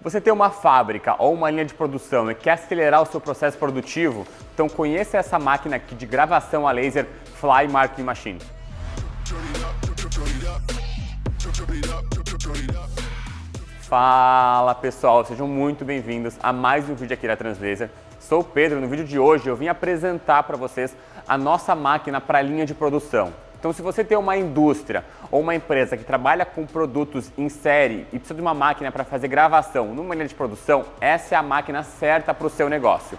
Você tem uma fábrica ou uma linha de produção e quer acelerar o seu processo produtivo? Então conheça essa máquina aqui de gravação a laser Fly Marking Machine. Fala pessoal, sejam muito bem-vindos a mais um vídeo aqui da Translaser. Sou o Pedro. No vídeo de hoje eu vim apresentar para vocês a nossa máquina para a linha de produção. Então, se você tem uma indústria ou uma empresa que trabalha com produtos em série e precisa de uma máquina para fazer gravação numa linha de produção, essa é a máquina certa para o seu negócio.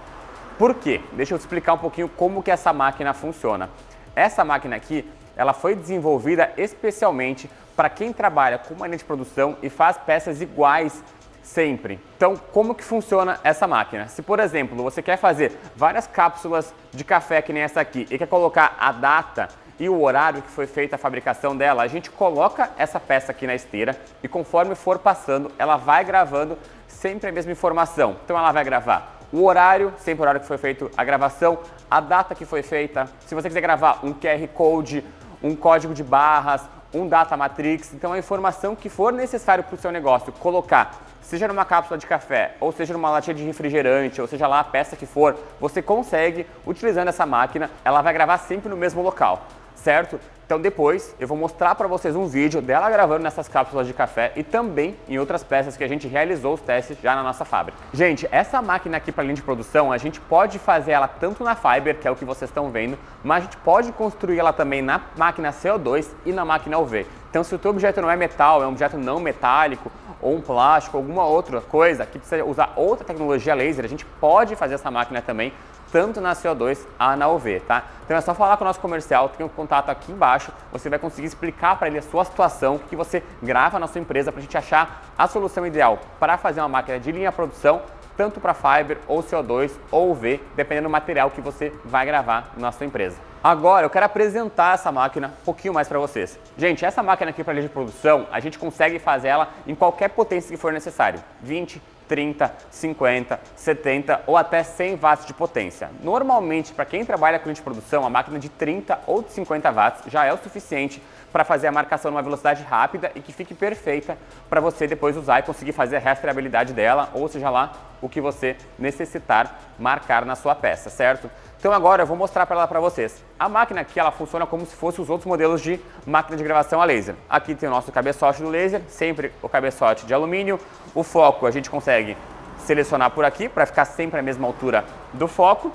Por quê? Deixa eu te explicar um pouquinho como que essa máquina funciona. Essa máquina aqui, ela foi desenvolvida especialmente para quem trabalha com uma linha de produção e faz peças iguais sempre. Então, como que funciona essa máquina? Se, por exemplo, você quer fazer várias cápsulas de café que nem essa aqui e quer colocar a data e o horário que foi feita a fabricação dela, a gente coloca essa peça aqui na esteira e conforme for passando, ela vai gravando sempre a mesma informação. Então ela vai gravar o horário, sempre o horário que foi feita a gravação, a data que foi feita. Se você quiser gravar um QR Code, um código de barras, um Data Matrix, então a informação que for necessário para o seu negócio colocar, seja numa cápsula de café, ou seja numa latinha de refrigerante, ou seja lá a peça que for, você consegue, utilizando essa máquina, ela vai gravar sempre no mesmo local. Certo? Então depois eu vou mostrar para vocês um vídeo dela gravando nessas cápsulas de café e também em outras peças que a gente realizou os testes já na nossa fábrica. Gente, essa máquina aqui para linha de produção, a gente pode fazer ela tanto na Fiber, que é o que vocês estão vendo, mas a gente pode construir ela também na máquina CO2 e na máquina UV. Então se o teu objeto não é metal, é um objeto não metálico, ou um plástico, alguma outra coisa que precisa usar outra tecnologia laser, a gente pode fazer essa máquina também tanto na CO2 a na UV, tá? Então é só falar com o nosso comercial, tem um contato aqui embaixo, você vai conseguir explicar para ele a sua situação, o que você grava na sua empresa para a gente achar a solução ideal para fazer uma máquina de linha produção, tanto para Fiber, ou CO2, ou UV, dependendo do material que você vai gravar na sua empresa. Agora eu quero apresentar essa máquina um pouquinho mais para vocês. Gente, essa máquina aqui para linha de produção, a gente consegue fazer ela em qualquer potência que for necessário, 20, 30, 50, 70 ou até 100 watts de potência. Normalmente, para quem trabalha com linha de produção, a máquina de 30 ou de 50 watts já é o suficiente para fazer a marcação numa velocidade rápida e que fique perfeita para você depois usar e conseguir fazer a rastreabilidade dela, ou seja lá, o que você necessitar marcar na sua peça, certo? Então agora eu vou mostrar para ela para vocês. A máquina aqui, ela funciona como se fosse os outros modelos de máquina de gravação a laser. Aqui tem o nosso cabeçote do laser, sempre o cabeçote de alumínio. O foco a gente consegue selecionar por aqui para ficar sempre à mesma altura do foco.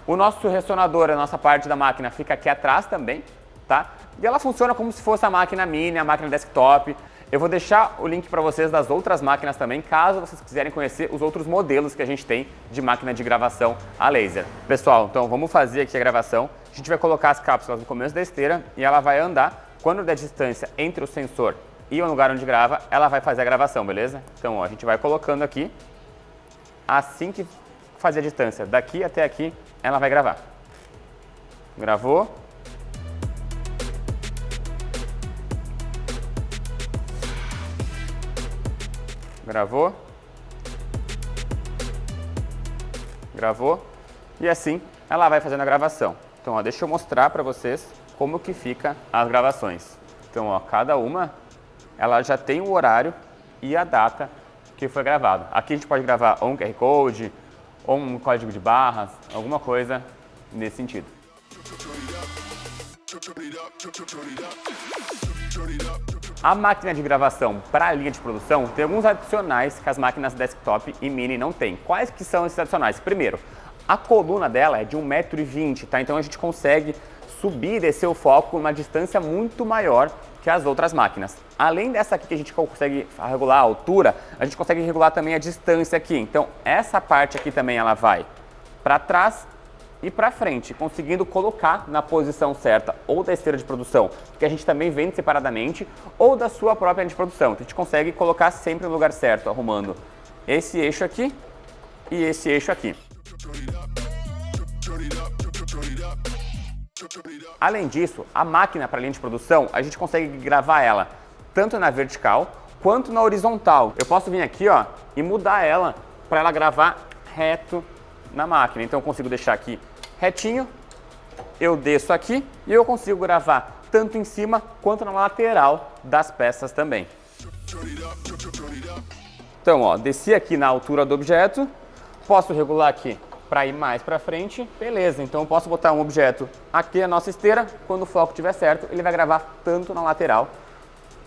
O nosso ressonador, a nossa parte da máquina, fica aqui atrás também, tá? E ela funciona como se fosse a máquina mini, a máquina desktop. Eu vou deixar o link para vocês das outras máquinas também, caso vocês quiserem conhecer os outros modelos que a gente tem de máquina de gravação a laser. Pessoal, então vamos fazer aqui a gravação. A gente vai colocar as cápsulas no começo da esteira e ela vai andar. Quando der distância entre o sensor e o lugar onde grava, ela vai fazer a gravação, beleza? Então, ó, a gente vai colocando aqui. Assim que fazer a distância daqui até aqui, ela vai gravar. Gravou. Gravou. Gravou. E assim ela vai fazendo a gravação. Então, ó, deixa eu mostrar para vocês como que fica as gravações. Então, ó, cada uma, ela já tem o horário e a data que foi gravado. Aqui a gente pode gravar ou um QR Code, ou um código de barras, alguma coisa nesse sentido. A máquina de gravação para a linha de produção tem alguns adicionais que as máquinas desktop e mini não têm. Quais que são esses adicionais? Primeiro, a coluna dela é de 1,20 m, tá? Então a gente consegue subir e descer o foco uma distância muito maior que as outras máquinas. Além dessa aqui que a gente consegue regular a altura, a gente consegue regular também a distância aqui. Então essa parte aqui também ela vai para trás e para frente, conseguindo colocar na posição certa ou da esteira de produção, que a gente também vende separadamente, ou da sua própria linha de produção. Então a gente consegue colocar sempre no lugar certo, arrumando esse eixo aqui e esse eixo aqui. Além disso, a máquina para linha de produção, a gente consegue gravar ela tanto na vertical quanto na horizontal. Eu posso vir aqui, ó, e mudar ela para ela gravar reto na máquina. Então eu consigo deixar aqui retinho, eu desço aqui e eu consigo gravar tanto em cima quanto na lateral das peças também. Então, ó, desci aqui na altura do objeto, posso regular aqui para ir mais para frente, beleza. Então, eu posso botar um objeto aqui na nossa esteira, quando o foco estiver certo, ele vai gravar tanto na lateral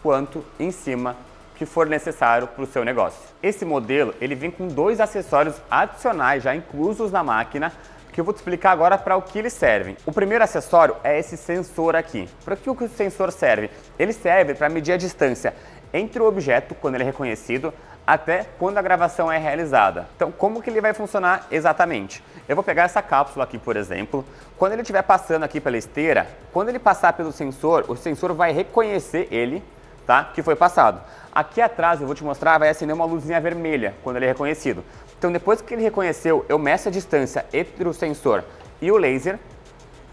quanto em cima, que for necessário para o seu negócio. Esse modelo, ele vem com 2 acessórios adicionais já inclusos na máquina, que eu vou te explicar agora para o que eles servem. O primeiro acessório é esse sensor aqui. Para que o sensor serve? Ele serve para medir a distância entre o objeto, quando ele é reconhecido, até quando a gravação é realizada. Então, como que ele vai funcionar exatamente? Eu vou pegar essa cápsula aqui, por exemplo. Quando ele estiver passando aqui pela esteira, quando ele passar pelo sensor, o sensor vai reconhecer ele, tá? Que foi passado. Aqui atrás, eu vou te mostrar, vai acender uma luzinha vermelha quando ele é reconhecido. Então, depois que ele reconheceu, eu meço a distância entre o sensor e o laser.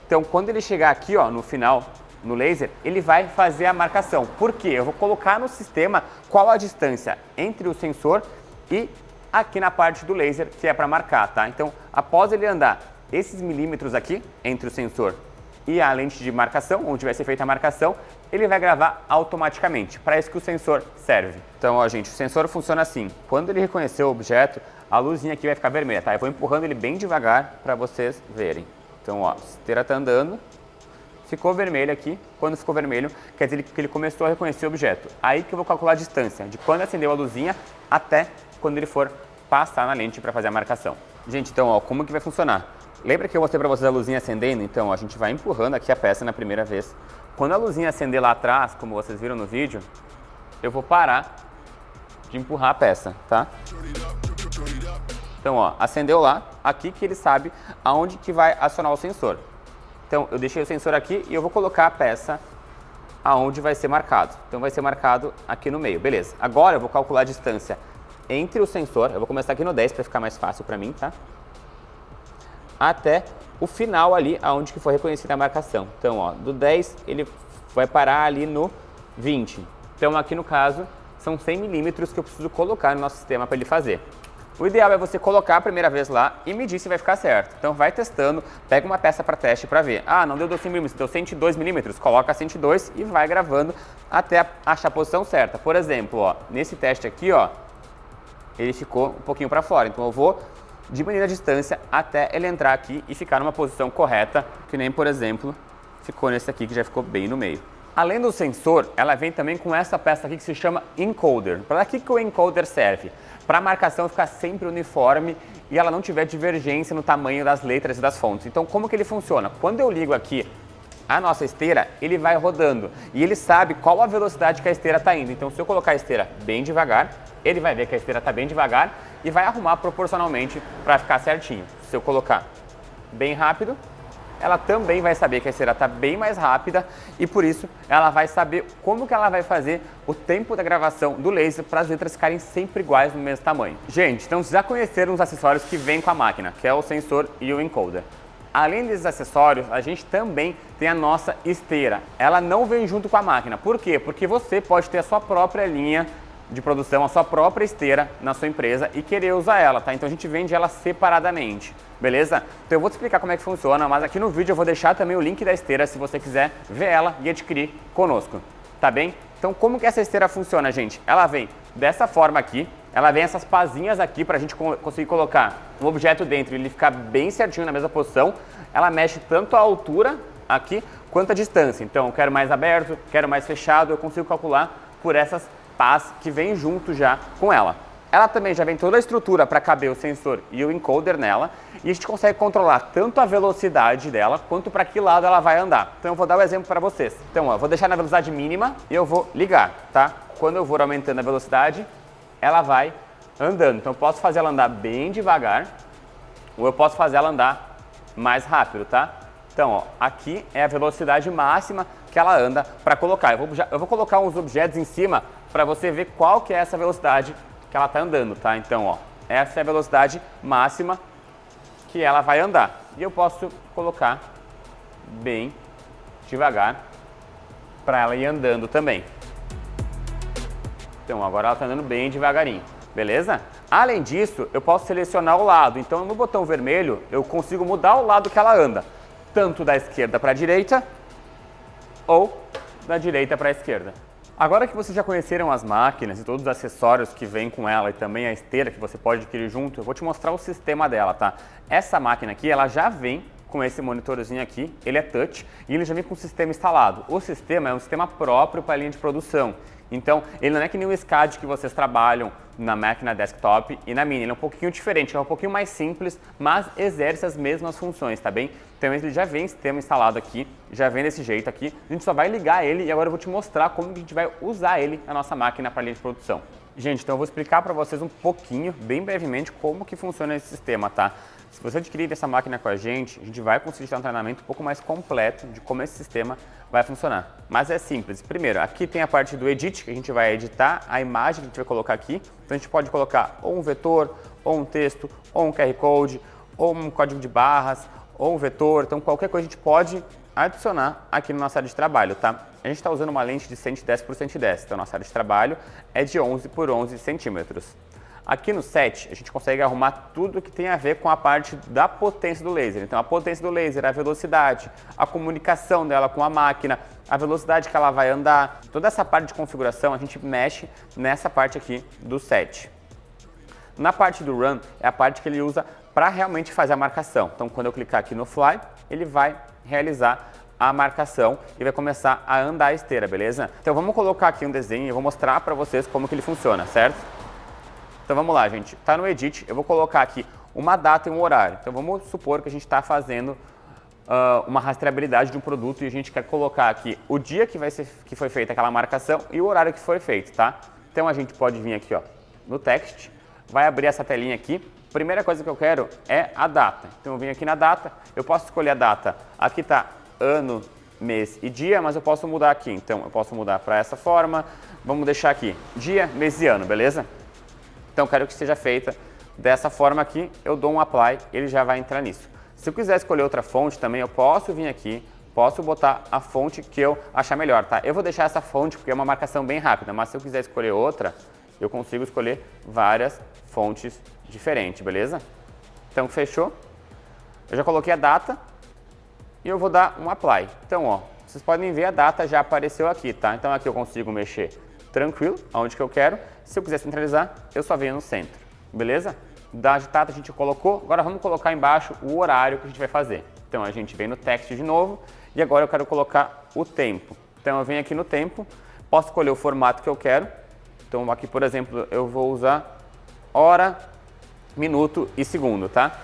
Então, quando ele chegar aqui, ó, no final, no laser, ele vai fazer a marcação. Por quê? Eu vou colocar no sistema qual a distância entre o sensor e aqui na parte do laser, que é para marcar, tá? Então, após ele andar esses milímetros aqui entre o sensor e a lente de marcação, onde vai ser feita a marcação, ele vai gravar automaticamente. Para isso que o sensor serve. Então, ó, gente, o sensor funciona assim. Quando ele reconhecer o objeto, a luzinha aqui vai ficar vermelha, tá? Eu vou empurrando ele bem devagar para vocês verem. Então, ó, a esteira tá andando, ficou vermelho aqui. Quando ficou vermelho, quer dizer que ele começou a reconhecer o objeto. Aí que eu vou calcular a distância, de quando acendeu a luzinha até quando ele for passar na lente para fazer a marcação. Gente, então, ó, como que vai funcionar? Lembra que eu mostrei para vocês a luzinha acendendo? Então, ó, a gente vai empurrando aqui a peça na primeira vez. Quando a luzinha acender lá atrás, como vocês viram no vídeo, eu vou parar de empurrar a peça, tá? Então, ó, acendeu lá, aqui que ele sabe aonde que vai acionar o sensor. Então, eu deixei o sensor aqui e eu vou colocar a peça aonde vai ser marcado. Então, vai ser marcado aqui no meio, beleza. Agora, eu vou calcular a distância entre o sensor, eu vou começar aqui no 10 para ficar mais fácil para mim, tá? Até o final ali, aonde que foi reconhecida a marcação. Então, ó, do 10, ele vai parar ali no 20. Então, aqui no caso, são 100 milímetros que eu preciso colocar no nosso sistema para ele fazer. O ideal é você colocar a primeira vez lá e medir se vai ficar certo. Então, vai testando, pega uma peça para teste para ver. Ah, não deu 12 milímetros, deu 102 milímetros, coloca 102 e vai gravando até achar a posição certa. Por exemplo, ó, nesse teste aqui, ó, ele ficou um pouquinho para fora. Então, eu vou diminuir a distância até ele entrar aqui e ficar numa posição correta, que nem, por exemplo, ficou nesse aqui que já ficou bem no meio. Além do sensor, ela vem também com essa peça aqui que se chama encoder. Para que o encoder serve? Para a marcação ficar sempre uniforme e ela não tiver divergência no tamanho das letras e das fontes. Então, como que ele funciona? Quando eu ligo aqui a nossa esteira, ele vai rodando e ele sabe qual a velocidade que a esteira está indo. Então, se eu colocar a esteira bem devagar, ele vai ver que a esteira está bem devagar e vai arrumar proporcionalmente para ficar certinho. Se eu colocar bem rápido, ela também vai saber que a esteira está bem mais rápida e por isso ela vai saber como que ela vai fazer o tempo da gravação do laser para as letras ficarem sempre iguais no mesmo tamanho. Gente, então vocês já conheceram os acessórios que vêm com a máquina, que é o sensor e o encoder. Além desses acessórios, a gente também tem a nossa esteira. Ela não vem junto com a máquina. Por quê? Porque você pode ter a sua própria linha de produção, a sua própria esteira na sua empresa e querer usar ela, tá? Então a gente vende ela separadamente, beleza? Então eu vou te explicar como é que funciona, mas aqui no vídeo eu vou deixar também o link da esteira se você quiser ver ela e adquirir conosco, tá bem? Então como que essa esteira funciona, gente? Ela vem dessa forma aqui, ela vem essas pazinhas aqui pra gente conseguir colocar um objeto dentro e ele ficar bem certinho na mesma posição. Ela mexe tanto a altura aqui quanto a distância. Então eu quero mais aberto, quero mais fechado, eu consigo calcular por essas pás que vem junto já com ela. Ela também já vem toda a estrutura para caber o sensor e o encoder nela e a gente consegue controlar tanto a velocidade dela quanto para que lado ela vai andar. Então eu vou dar um exemplo para vocês. Então ó, eu vou deixar na velocidade mínima e eu vou ligar, tá? Quando eu for aumentando a velocidade, ela vai andando. Então eu posso fazer ela andar bem devagar ou eu posso fazer ela andar mais rápido, tá? Então, ó, aqui é a velocidade máxima que ela anda para colocar. Eu vou colocar uns objetos em cima para você ver qual que é essa velocidade que ela está andando, tá? Então, ó, essa é a velocidade máxima que ela vai andar. E eu posso colocar bem devagar para ela ir andando também. Então, agora ela está andando bem devagarinho, beleza? Além disso, eu posso selecionar o lado. Então, no botão vermelho, eu consigo mudar o lado que ela anda. Tanto da esquerda para a direita ou da direita para a esquerda. Agora que vocês já conheceram as máquinas e todos os acessórios que vêm com ela e também a esteira que você pode adquirir junto, eu vou te mostrar o sistema dela, tá? Essa máquina aqui, ela já vem com esse monitorzinho aqui, ele é touch e ele já vem com o sistema instalado. O sistema é um sistema próprio para a linha de produção. Então, ele não é que nem o SCAD que vocês trabalham na máquina desktop e na Mini. Ele é um pouquinho diferente, é um pouquinho mais simples, mas exerce as mesmas funções, tá bem? Então, ele já vem sistema instalado aqui, já vem desse jeito aqui. A gente só vai ligar ele e agora eu vou te mostrar como que a gente vai usar ele na nossa máquina para linha de produção. Gente, então eu vou explicar para vocês um pouquinho, bem brevemente, como que funciona esse sistema, tá? Se você adquirir essa máquina com a gente vai conseguir ter um treinamento um pouco mais completo de como esse sistema vai funcionar. Mas é simples. Primeiro, aqui tem a parte do Edit, que a gente vai editar a imagem que a gente vai colocar aqui. Então a gente pode colocar ou um vetor, ou um texto, ou um QR Code, ou um código de barras, ou um vetor. Então qualquer coisa a gente pode adicionar aqui na nossa área de trabalho, tá? A gente está usando uma lente de 110 por 110, então a nossa área de trabalho é de 11 por 11 centímetros. Aqui no set, a gente consegue arrumar tudo que tem a ver com a parte da potência do laser. Então, a potência do laser, a velocidade, a comunicação dela com a máquina, a velocidade que ela vai andar. Toda essa parte de configuração, a gente mexe nessa parte aqui do set. Na parte do Run, é a parte que ele usa para realmente fazer a marcação. Então, quando eu clicar aqui no Fly, ele vai realizar a marcação e vai começar a andar a esteira, beleza? Então, vamos colocar aqui um desenho e eu vou mostrar para vocês como que ele funciona, certo? Então vamos lá, gente. Está no Edit, eu vou colocar aqui uma data e um horário. Então vamos supor que a gente está fazendo uma rastreabilidade de um produto e a gente quer colocar aqui o dia que foi feita aquela marcação e o horário que foi feito, tá? Então a gente pode vir aqui, ó, no Text, vai abrir essa telinha aqui. Primeira coisa que eu quero é a data. Então eu venho aqui na data, eu posso escolher a data. Aqui está ano, mês e dia, mas eu posso mudar aqui. Então eu posso mudar para essa forma. Vamos deixar aqui dia, mês e ano, beleza? Então, eu quero que seja feita dessa forma aqui, eu dou um Apply, ele já vai entrar nisso. Se eu quiser escolher outra fonte também, eu posso vir aqui, posso botar a fonte que eu achar melhor, tá? Eu vou deixar essa fonte porque é uma marcação bem rápida, mas se eu quiser escolher outra, eu consigo escolher várias fontes diferentes, beleza? Então, fechou? Eu já coloquei a data e eu vou dar um Apply. Então, ó, vocês podem ver a data já apareceu aqui, tá? Então, aqui eu consigo mexer tranquilo, aonde que eu quero. Se eu quiser centralizar, eu só venho no centro, beleza? Da data a gente colocou, agora vamos colocar embaixo o horário que a gente vai fazer. Então a gente vem no text de novo e agora eu quero colocar o tempo. Então eu venho aqui no tempo, posso escolher o formato que eu quero. Então aqui, por exemplo, eu vou usar hora, minuto e segundo, tá?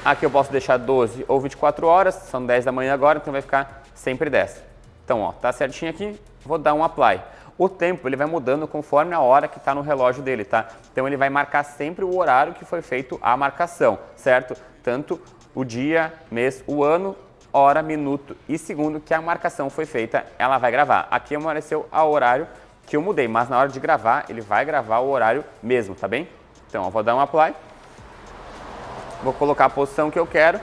Aqui eu posso deixar 12 ou 24 horas, são 10 da manhã agora, então vai ficar sempre 10. Então, ó, tá certinho aqui, vou dar um Apply. O tempo ele vai mudando conforme a hora que está no relógio dele, tá? Então ele vai marcar sempre o horário que foi feito a marcação, certo? Tanto o dia, mês, o ano, hora, minuto e segundo que a marcação foi feita, ela vai gravar. Aqui apareceu o horário que eu mudei, mas na hora de gravar, ele vai gravar o horário mesmo, tá bem? Então, eu vou dar um Apply, vou colocar a posição que eu quero,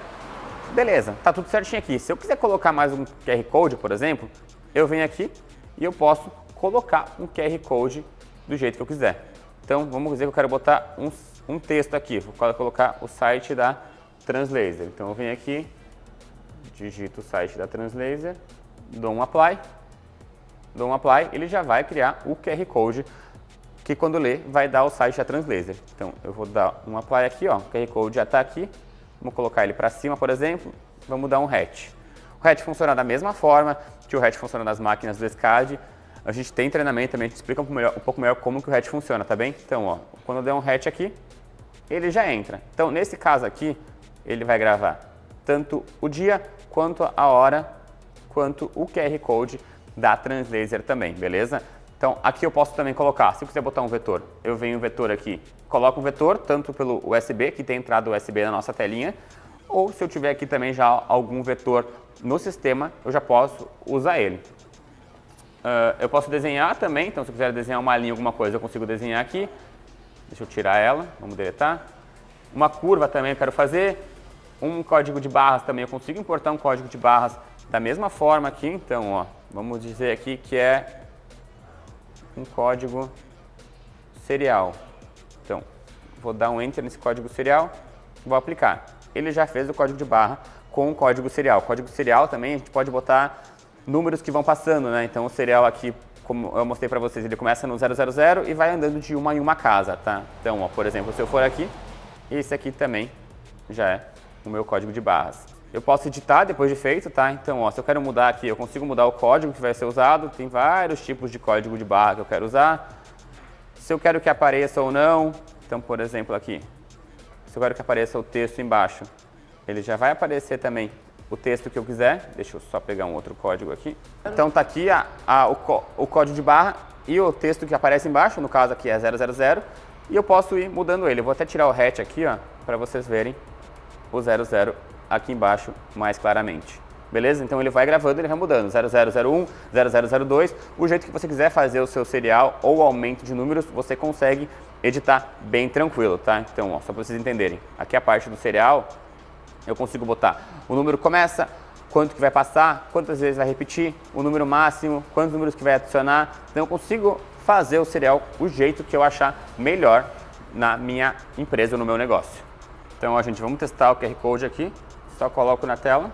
beleza, tá tudo certinho aqui. Se eu quiser colocar mais um QR Code, por exemplo, eu venho aqui e eu posso colocar um QR Code do jeito que eu quiser. Então, vamos dizer que eu quero botar um texto aqui. Vou colocar o site da Translaser. Então, eu venho aqui, digito o site da Translaser, dou um Apply, ele já vai criar o QR Code que quando ler vai dar o site da Translaser. Então, eu vou dar um Apply aqui, ó, o QR Code já está aqui. Vamos colocar ele para cima, por exemplo, vamos dar um hatch. O hatch funciona da mesma forma que o hatch funciona nas máquinas do SCAD. A gente tem treinamento também, a gente explica um pouco melhor como que o hatch funciona, tá bem? Então, ó, quando eu der um hatch aqui, ele já entra. Então, nesse caso aqui, ele vai gravar tanto o dia, quanto a hora, quanto o QR Code da Translaser também, beleza? Então, aqui eu posso também colocar, se eu quiser botar um vetor, eu venho o vetor aqui, coloco um vetor, tanto pelo USB, que tem entrada USB na nossa telinha, ou se eu tiver aqui também já algum vetor no sistema, eu já posso usar ele. Eu posso desenhar também, então se eu quiser desenhar uma linha, alguma coisa, eu consigo desenhar aqui. Deixa eu tirar ela, vamos deletar. Uma curva também eu quero fazer. Um código de barras também, eu consigo importar um código de barras da mesma forma aqui. Então, ó, vamos dizer aqui que é um código serial. Então, vou dar um Enter nesse código serial, vou aplicar. Ele já fez o código de barra com o código serial. O código serial também a gente pode botar números que vão passando, né? Então o serial aqui como eu mostrei para vocês, ele começa no 000 e vai andando de uma em uma casa, tá? Então, ó, por exemplo, se eu for aqui, esse aqui também já é o meu código de barras. Eu posso editar depois de feito, tá? Então, ó, se eu quero mudar aqui, eu consigo mudar o código que vai ser usado. Tem vários tipos de código de barra que eu quero usar. Se eu quero que apareça ou não, então, por exemplo, aqui, se eu quero que apareça o texto embaixo, ele já vai aparecer também o texto que eu quiser. Deixa eu só pegar um outro código aqui. Então, tá aqui o código de barra e o texto que aparece embaixo, no caso aqui é 000, e eu posso ir mudando ele. Eu vou até tirar o hatch aqui, ó, para vocês verem o 00 aqui embaixo mais claramente. Beleza? Então ele vai gravando, ele vai mudando. 0001, 0002, o jeito que você quiser fazer o seu serial ou aumento de números, você consegue editar bem tranquilo, tá? Então, ó, só para vocês entenderem. Aqui a parte do serial, eu consigo botar o número começa, quanto que vai passar, quantas vezes vai repetir, o número máximo, quantos números que vai adicionar. Então eu consigo fazer o serial o jeito que eu achar melhor na minha empresa ou no meu negócio. Então, ó, gente, vamos testar o QR Code aqui. Só coloco na tela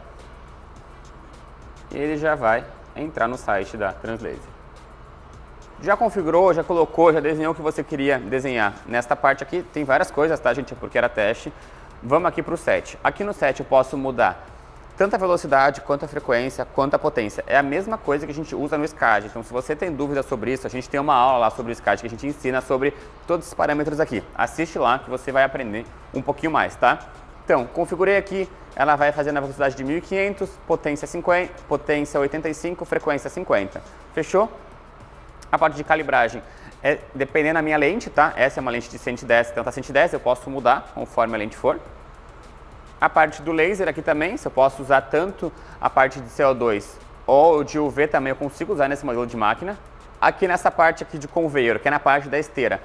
e ele já vai entrar no site da Translaser. Já configurou, já colocou, já desenhou o que você queria desenhar. Nesta parte aqui tem várias coisas, tá, gente? Porque era teste. Vamos aqui para o set. Aqui no set eu posso mudar tanto a velocidade, quanto a frequência, quanto a potência. É a mesma coisa que a gente usa no SCAD. Então, se você tem dúvidas sobre isso, a gente tem uma aula lá sobre o SCAD que a gente ensina sobre todos esses parâmetros aqui. Assiste lá que você vai aprender um pouquinho mais, tá? Então, configurei aqui, ela vai fazer na velocidade de 1500, potência 50, potência 85, frequência 50. Fechou? A parte de calibragem é dependendo da minha lente, tá? Essa é uma lente de 110, então tá 110, eu posso mudar conforme a lente for. A parte do laser aqui também, se eu posso usar tanto a parte de CO2 ou de UV também eu consigo usar nesse modelo de máquina. Aqui nessa parte aqui de conveyor, que é na parte da esteira.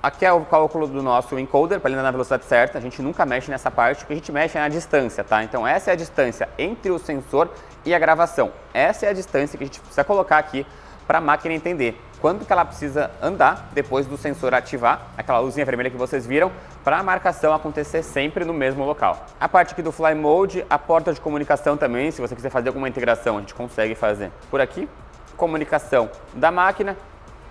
Aqui é o cálculo do nosso encoder, para ele andar na velocidade certa. A gente nunca mexe nessa parte, o que a gente mexe é na distância, tá? Então essa é a distância entre o sensor e a gravação. Essa é a distância que a gente precisa colocar aqui para a máquina entender quanto que ela precisa andar depois do sensor ativar, aquela luzinha vermelha que vocês viram, para a marcação acontecer sempre no mesmo local. A parte aqui do Fly Mode, a porta de comunicação também, se você quiser fazer alguma integração, a gente consegue fazer por aqui. Comunicação da máquina.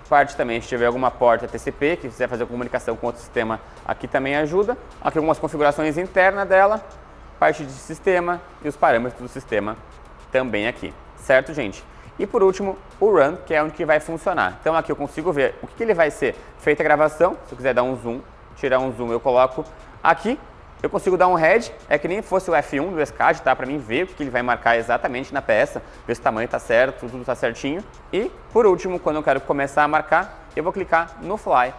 Parte também, se tiver alguma porta TCP, que quiser fazer comunicação com outro sistema, aqui também ajuda. Aqui algumas configurações internas dela, parte de sistema e os parâmetros do sistema também aqui. Certo, gente? E por último, o Run, que é onde que vai funcionar. Então aqui eu consigo ver o que ele vai ser feita a gravação. Se eu quiser dar um zoom, tirar um zoom, eu coloco aqui. Eu consigo dar um head, é que nem fosse o F1 do SCAD, tá? Para mim ver o que ele vai marcar exatamente na peça, ver se o tamanho tá certo, tudo tá certinho. E, por último, quando eu quero começar a marcar, eu vou clicar no Fly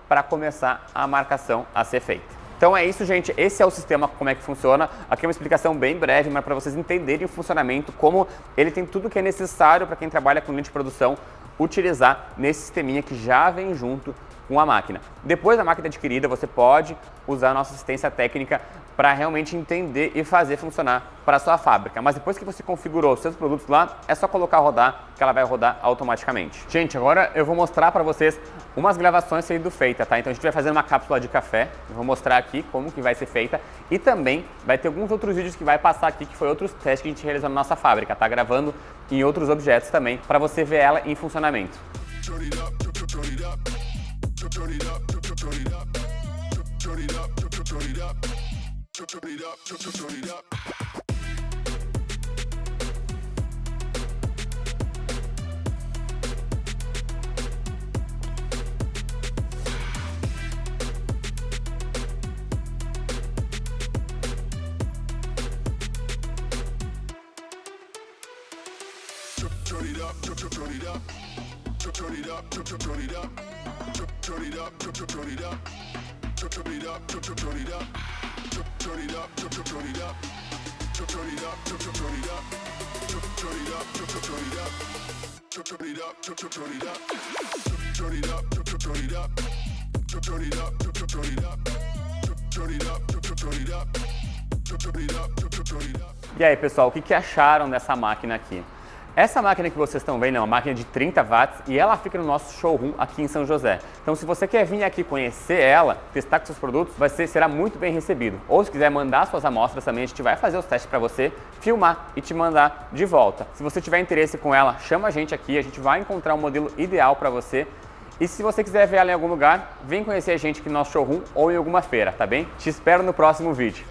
para começar a marcação a ser feita. Então é isso, gente. Esse é o sistema, como é que funciona. Aqui é uma explicação bem breve, mas para vocês entenderem o funcionamento, como ele tem tudo que é necessário para quem trabalha com linha de produção utilizar nesse sisteminha que já vem junto com a máquina. Depois da máquina adquirida, você pode usar a nossa assistência técnica para realmente entender e fazer funcionar para a sua fábrica. Mas depois que você configurou os seus produtos lá, é só colocar rodar, que ela vai rodar automaticamente. Gente, agora eu vou mostrar para vocês umas gravações sendo feitas, tá? Então a gente vai fazer uma cápsula de café, eu vou mostrar aqui como que vai ser feita e também vai ter alguns outros vídeos que vai passar aqui, que foi outros testes que a gente realizou na nossa fábrica, tá? Gravando em outros objetos também, para você ver ela em funcionamento. E aí, pessoal, o que acharam dessa máquina aqui? Essa máquina que vocês estão vendo é uma máquina de 30 watts e ela fica no nosso showroom aqui em São José. Então se você quer vir aqui conhecer ela, testar com seus produtos, será muito bem recebido. Ou se quiser mandar suas amostras também, a gente vai fazer os testes para você, filmar e te mandar de volta. Se você tiver interesse com ela, chama a gente aqui, a gente vai encontrar o modelo ideal para você. E se você quiser ver ela em algum lugar, vem conhecer a gente aqui no nosso showroom ou em alguma feira, tá bem? Te espero no próximo vídeo.